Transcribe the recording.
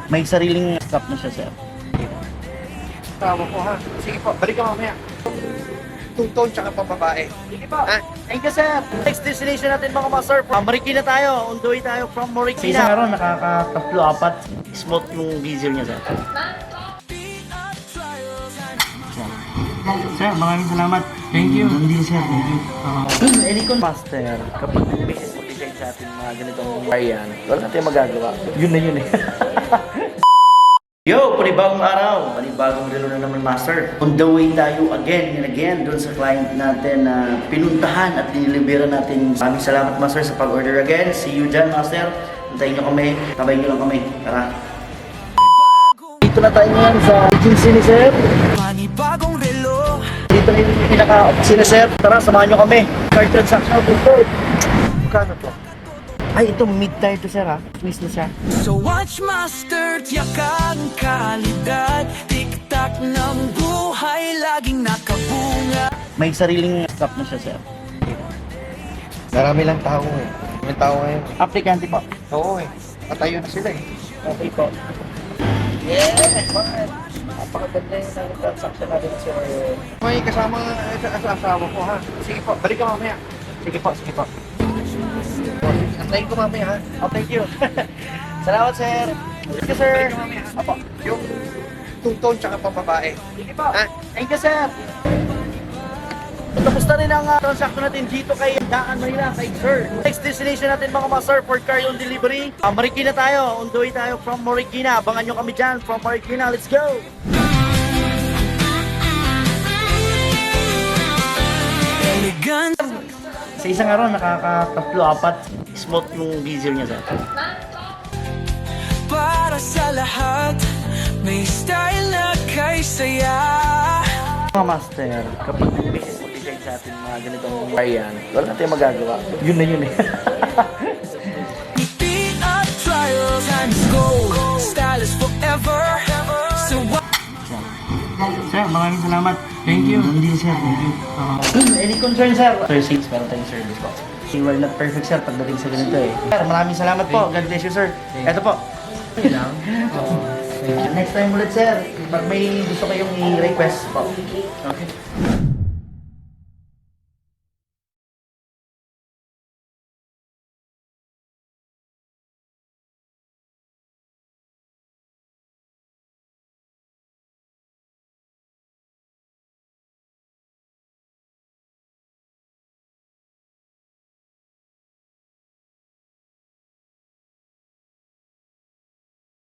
May sariling stop na siya, sir. Tama po ha. Sige po, balik ka mamaya. Two-tone tsaka pambabae. Sige po. Thank you, sir. Next destination natin mga master. Marikina tayo. On the way tayo from Marikina. Sa isang araw, nakakatatlo, apat. Smooth yung diesel niya, sir. Sir, maraming salamat. Thank you. Hindi, sir. Thank you. Elicon Master, kapag business mag-design sa atin mga ganitong variant, wala natin magagawa. Yun na yun eh. Yo, panibagong araw, panibagong relo na naman, Master. On the way tayo again and again doon sa client natin na pinuntahan at dinilibera natin. Maraming salamat, Master, sa pag-order again. See you dyan, Master. Hintayin nyo kami, tabayin nyo lang kami. Tara. Dito na tayo ngayon sa agency ni Sir. Panibagong relo. Dito na yung pinaka-opsi ni Sir. Tara, samahan nyo kami. Card transaction dito. Magkano to? Ay, ito mid-tire to, Sir, ha? Twist na siya. So watch master, tiyak ang kalidad. Tik-tak ng buhay, laging nakabunga. May sariling stop na siya, Sir. Marami lang tao eh. May tao ngayon. Aplikante po. Oo eh. Patayo na sila eh. Okay po. Yeah! Napakaganda yung transaction natin, Sir. May kasama sa asawa ko ha. Sige po, balik ka mamaya. Sige po, sige po. Antayin ko mamaya ha. Oh, thank you. Salamat, Sir. Thank you, Sir. Balik ka mamaya ha. Apo. Yung two-tone tsaka pambabae. Sige po. Ha? Thank you, Sir. Tapos na rin ang transaction natin dito kay Daan Manila, kay Sir. Next destination natin mga master for car on delivery. Marikina tayo. On the way tayo from Marikina. Abangan nyo kami dyan from Marikina. Let's go! Elegant. Sa isang araw, nakakatatlo, apat. Smooth yung diesel niya, Sir. Para sa lahat, may style na kay saya. Mga master, kapag business mag-design sa atin mga ganitong variant, wala natin magagawa. Yun na yun eh. Beat up trials and gold. Style is forever. So what? Sir, maraming salamat. Thank you. Hindi, sir. Thank you. Any concern, sir? Sir, since meron tayong service po. You are not perfect, sir, pagdating sa ganito eh. Sir, maraming salamat po. God bless you, sir. Ito po. Next time ulit, sir. Pag may gusto kayong i-request po. Okay.